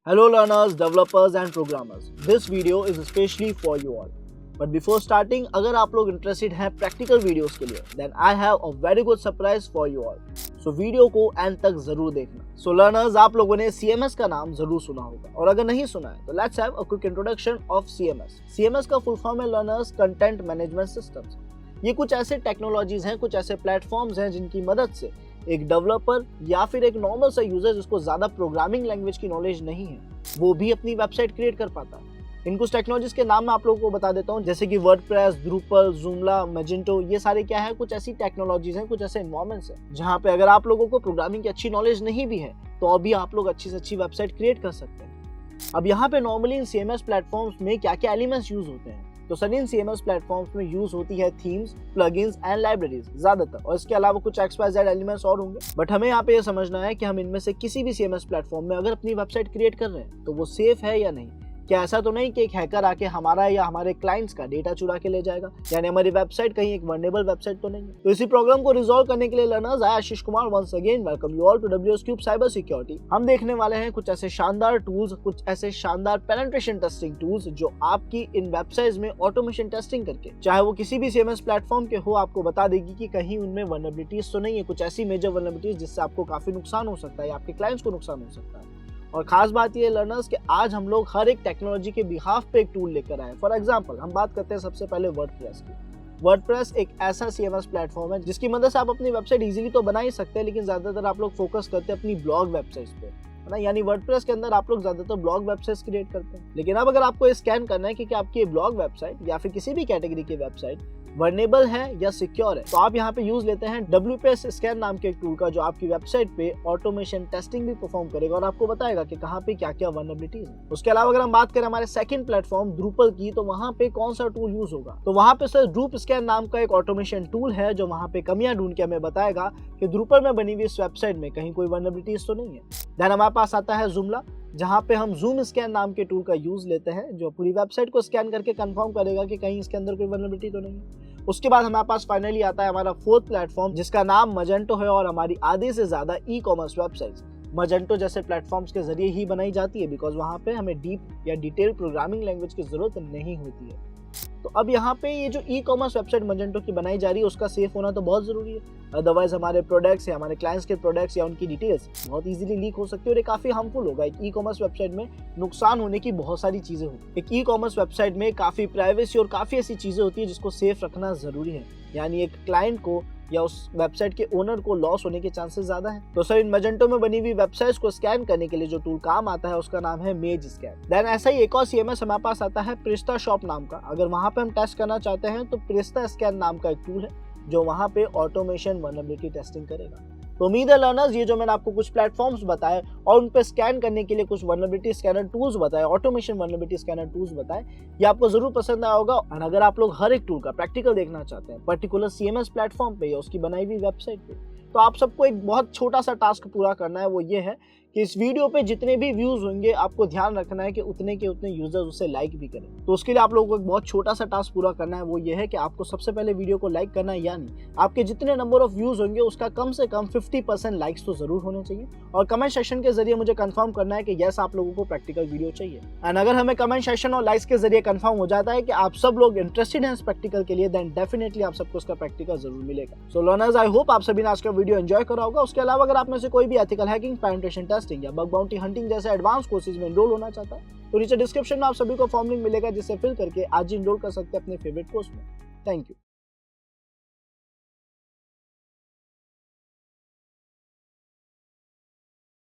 Hello learners, developers and programmers. This video is especially for you all. But before starting, अगर आप लोग interested हैं practical videos के लिए, then I have a very good surprise for you all. So video को end तक जरूर देखना. So learners, आप लोगों ने CMS का नाम जरूर सुना होगा और अगर नहीं सुना है तो let's have a quick introduction of CMS. CMS का full form है learners Content Management Systems. ये कुछ ऐसे टेक्नोलॉजीज हैं, कुछ ऐसे प्लेटफॉर्म्स हैं जिनकी मदद से एक डेवलपर या फिर एक नॉर्मल सा यूजर जिसको ज्यादा प्रोग्रामिंग लैंग्वेज की नॉलेज नहीं है वो भी अपनी वेबसाइट क्रिएट कर पाता है। इन कुछ टेक्नोलॉजीज के नाम मैं आप लोगों को बता देता हूँ, जैसे कि वर्डप्रेस, ड्रूपल, जूमला, मैजेंटो। ये सारे क्या है, कुछ ऐसी टेक्नोलॉजीज हैं, कुछ ऐसे एनवायरमेंट्स हैं जहाँ पे अगर आप लोगों को प्रोग्रामिंग की अच्छी नॉलेज नहीं भी है तो अभी आप लोग अच्छी से अच्छी वेबसाइट क्रिएट कर सकते हैं। अब यहाँ पे नॉर्मली इन CMS प्लेटफॉर्म्स में क्या क्या एलिमेंट्स यूज होते हैं, तो सर इन CMS प्लेटफॉर्म्स में यूज होती है थीम्स, प्लगइन्स एंड लाइब्रेरीज ज्यादातर, और इसके अलावा कुछ XYZ एलिमेंट्स और होंगे। बट हमें यहाँ पे ये समझना है कि हम इनमें से किसी भी CMS प्लेटफॉर्म में अगर अपनी वेबसाइट क्रिएट कर रहे हैं तो वो सेफ है या नहीं। क्या ऐसा तो नहीं कि एक हैकर आके हमारा या हमारे क्लाइंट्स का डेटा चुरा के ले जाएगा, यानी हमारी वेबसाइट कहीं एक वर्नेबल वेबसाइट तो नहीं है। तो इसी प्रॉब्लम को रिजॉल्व करने के लिए learners, I Ashish Kumar once again welcome you all to WS Cube cyber security. हम देखने वाले हैं कुछ ऐसे शानदार टूल्स, कुछ ऐसे शानदार पेनिट्रेशन टेस्टिंग टूल्स जो आपकी इन वेबसाइट्स में ऑटोमेशन टेस्टिंग करके, चाहे वो किसी भी CMS प्लेटफॉर्म के हो, आपको बता देगी कि कहीं उनमें वल्नरेबिलिटीज तो नहीं है, कुछ ऐसी मेजर वल्नरेबिलिटीज जिससे आपको काफी नुकसान हो सकता है या आपके क्लाइंट्स को नुकसान हो सकता है। और खास बात ये लर्नर्स कि आज हम लोग हर एक टेक्नोलॉजी के बिहाफ पे एक टूल लेकर आए। फॉर एग्जांपल हम बात करते हैं सबसे पहले वर्डप्रेस की। वर्डप्रेस एक ऐसा CMS प्लेटफॉर्म है जिसकी मदद से आप अपनी वेबसाइट इजीली तो बना ही सकते हैं, लेकिन ज्यादातर आप लोग फोकस करते हैं अपनी ब्लॉग वेबसाइट्स पे, है ना। यानी वर्डप्रेस के अंदर आप लोग ज्यादातर ब्लॉग वेबसाइट्स क्रिएट करते हैं। लेकिन अब अगर आपको स्कैन करना है कि आपकी ब्लॉग वेबसाइट या फिर किसी भी कैटेगरी की वेबसाइट वर्नेबल है या सिक्योर है, तो आप यहाँ पे यूज लेते हैं WPS स्कैन नाम के एक टूल का, जो आपकी वेबसाइट पे ऑटोमेशन टेस्टिंग भी परफॉर्म करेगा और आपको बताएगा कि कहाँ पे क्या क्या वर्नेबिलिटीज है। उसके अलावा अगर हम बात करें हमारे सेकंड प्लेटफॉर्म ड्रूपल की, तो वहाँ पे कौन सा टूल यूज होगा, तो वहाँ पे सर ड्रूप स्कैन नाम का एक ऑटोमेशन टूल है जो वहाँ पे कमियां ढूंढ के हमें बताएगा कि ड्रूपल में बनी हुई इस वेबसाइट में कहीं कोई वर्नेबिलिटीज तो नहीं है। देन हमारे पास आता है जूमला, जहाँ पे हम जूम स्कैन नाम के टूल का यूज लेते हैं जो पूरी वेबसाइट को स्कैन करके कंफर्म करेगा कि कहीं इसके अंदर कोई वल्नरेबिलिटी तो नहीं है। उसके बाद हमारे पास फाइनली आता है हमारा फोर्थ प्लेटफॉर्म जिसका नाम मैजेंटो है, और हमारी आधी से ज्यादा ई-कॉमर्स वेबसाइट्स मैजेंटो जैसे प्लेटफॉर्म्स के जरिए ही बनाई जाती है, बिकॉज वहाँ पे हमें डीप या डिटेल प्रोग्रामिंग लैंग्वेज की जरूरत नहीं होती है। तो अब यहाँ पे ये जो ई-कॉमर्स वेबसाइट मैजेंटो की बनाई जा रही है उसका सेफ होना तो बहुत जरूरी है, अदरवाइज हमारे प्रोडक्ट्स या हमारे क्लाइंट्स के प्रोडक्ट्स या उनकी डिटेल्स बहुत इजीली लीक हो सकती है और ये काफी हार्मफुल होगा। एक ई-कॉमर्स वेबसाइट में नुकसान होने की बहुत सारी चीजें होती है। एक ई-कॉमर्स वेबसाइट में काफी प्राइवेसी और काफी ऐसी चीजें होती है जिसको सेफ रखना जरूरी है, यानी एक क्लाइंट को या उस वेबसाइट के ओनर को लॉस होने के चांसेस ज्यादा हैं। तो सर इन मैजेंटो में बनी हुई वेबसाइट्स को स्कैन करने के लिए जो टूल काम आता है उसका नाम है मेज स्कैन। देन ऐसा ही एक और CMS हमारे पास आता है प्रिस्टाशॉप नाम का। अगर वहां पे हम टेस्ट करना चाहते हैं तो प्रिस्टा स्कैन नाम का एक टूल है जो वहां पे ऑटोमेशन वल्नरेबिलिटी टेस्टिंग करेगा। तो उम्मीद है लर्नर्स ये जो मैंने आपको कुछ प्लेटफॉर्म्स बताए और उन पे स्कैन करने के लिए कुछ वल्नरेबिलिटी स्कैनर टूल्स बताए, ऑटोमेशन वल्नरेबिलिटी स्कैनर टूल्स बताए, ये आपको जरूर पसंद आया होगा। और अगर आप लोग हर एक टूल का प्रैक्टिकल देखना चाहते हैं पर्टिकुलर CMS प्लेटफॉर्म पे या उसकी बनाई हुई वेबसाइट पे, तो आप सबको एक बहुत छोटा सा टास्क पूरा करना है। वो ये है कि इस वीडियो पे जितने भी व्यूज होंगे आपको ध्यान रखना है कि उतने के उतने यूजर्स उसे लाइक भी करें। तो उसके लिए आप लोगों को एक बहुत छोटा सा टास्क पूरा करना है, वो ये है कि आपको सबसे पहले वीडियो को लाइक करना है, यानी आपके जितने नंबर ऑफ व्यूज होंगे उसका कम से कम 50% लाइक्स तो जरूर होने चाहिए। और कमेंट सेक्शन के जरिए मुझे कंफर्म करना है कि यस आप लोगों को प्रैक्टिकल वीडियो चाहिए। एंड अगर हमें कमेंट सेक्शन और लाइक्स के जरिए कंफर्म हो जाता है कि आप सब लोग इंटरेस्टेड हैं इस प्रैक्टिकल के लिए, देन डेफिनेटली आप सबको उसका प्रैक्टिकल जरूर मिलेगा। सो लर्नर्स, आई होप आप सभी ने आज का वीडियो एंजॉय करा होगा। उसके अलावा अगर आप में से कोई भी एथिकल हैकिंग, पेनिट्रेशन टेस्टिंग या बग बाउंटी हंटिंग जैसे एडवांस कोर्सेज में एनरोल होना चाहता है तो नीचे डिस्क्रिप्शन में आप सभी को फॉर्म लिंक मिलेगा जिससे फिल करके आज ही एनरोल कर सकते हैं अपने फेवरेट कोर्स में। Thank you.